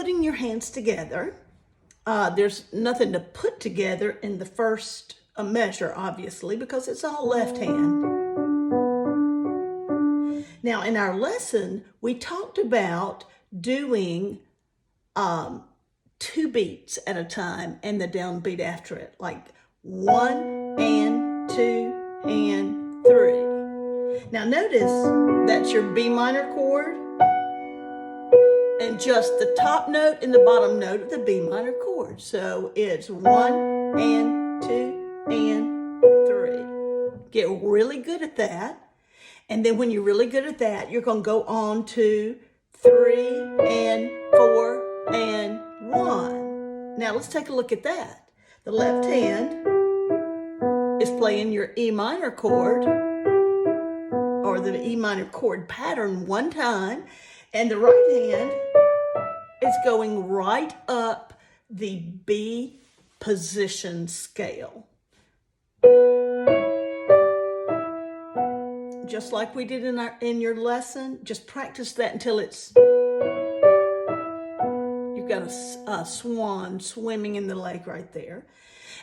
putting your hands together. There's nothing to put together in the first measure, obviously, because it's all left hand. Now, in our lesson, we talked about doing 2 beats at a time and the downbeat after it, like 1 and 2 and 3. Now notice that's your B minor chord and just the top note and the bottom note of the B minor chord. So it's 1 and 2 and 3. Get really good at that. And then when you're really good at that, you're going to go on to 3 and 4 and 1. Now let's take a look at that. The left hand is playing your E minor chord or the E minor chord pattern one time, and the right hand is going right up the B position scale. Just like we did in your lesson, just practice that until it's, you've got a swan swimming in the lake right there.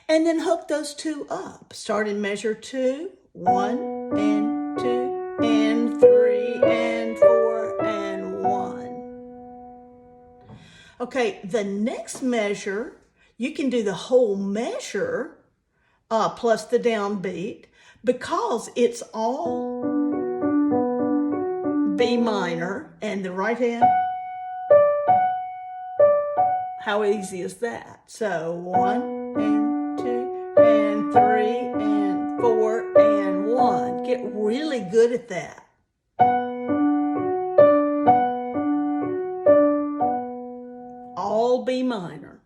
And then hook those 2 up. Start in measure 2, 1 and 2 and 3 and 4 and 1. Okay, the next measure, you can do the whole measure plus the downbeat because it's all B minor and the right hand. How easy is that? So 1 and 2 and 3 and 4 and 1. Get really good at that. All B minor.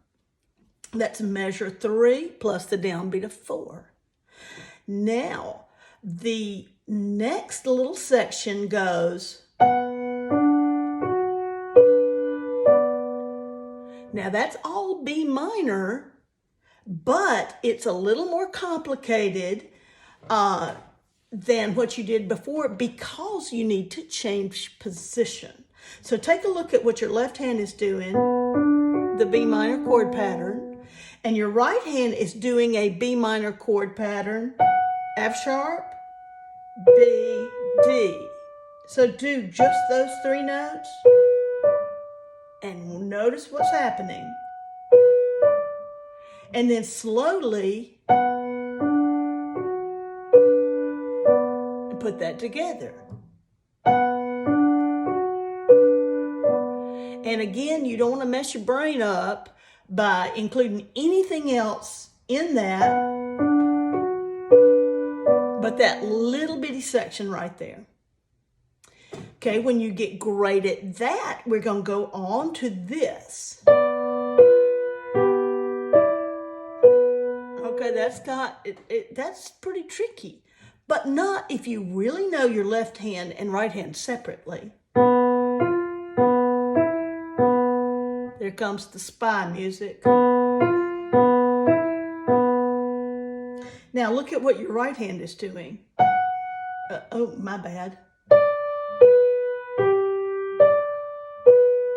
That's measure 3 plus the downbeat of 4. Now, the next little section goes. Now that's all B minor, but it's a little more complicated than what you did before because you need to change position. So take a look at what your left hand is doing, the B minor chord pattern, and your right hand is doing a B minor chord pattern, F sharp, B, D. So do just those 3 notes and notice what's happening. And then slowly put that together. And again, you don't want to mess your brain up by including anything else in that but that little bitty section right there. Okay, when you get great at that, we're going to go on to this. Okay, that's pretty tricky, but not if you really know your left hand and right hand separately. There comes the spy music. Now look at what your right hand is doing. Oh, my bad.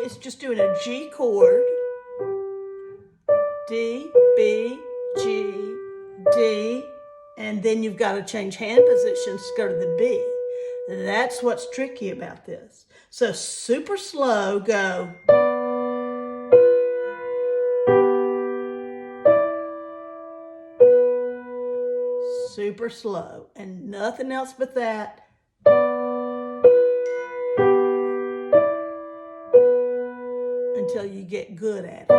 It's just doing a G chord, D, B, G, D, and then you've got to change hand positions to go to the B. That's what's tricky about this. So super slow, go. Super slow, and nothing else but that. Until you get good at it.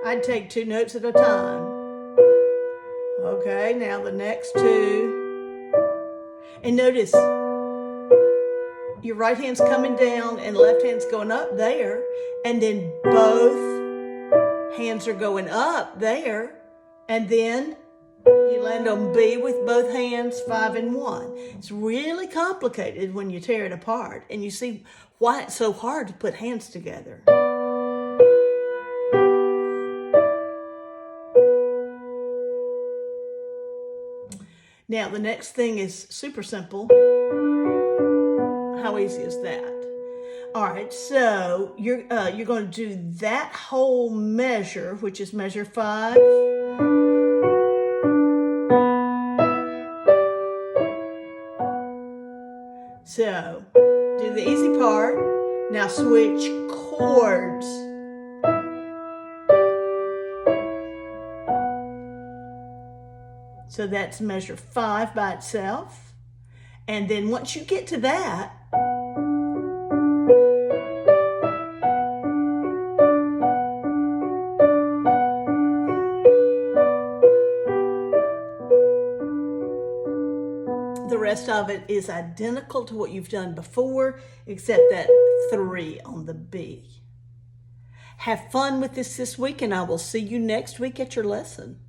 I'd take 2 notes at a time. Okay, now the next 2. And notice your right hand's coming down and left hand's going up there. And then both hands are going up there. And then you land on B with both hands, 5 and 1. It's really complicated when you tear it apart. And you see why it's so hard to put hands together. Now, the next thing is super simple. How easy is that? All right, so you're going to do that whole measure, which is measure 5. So do the easy part. Now switch chords. So that's measure 5 by itself. And then once you get to that, the rest of it is identical to what you've done before, except that 3 on the B. Have fun with this week, and I will see you next week at your lesson.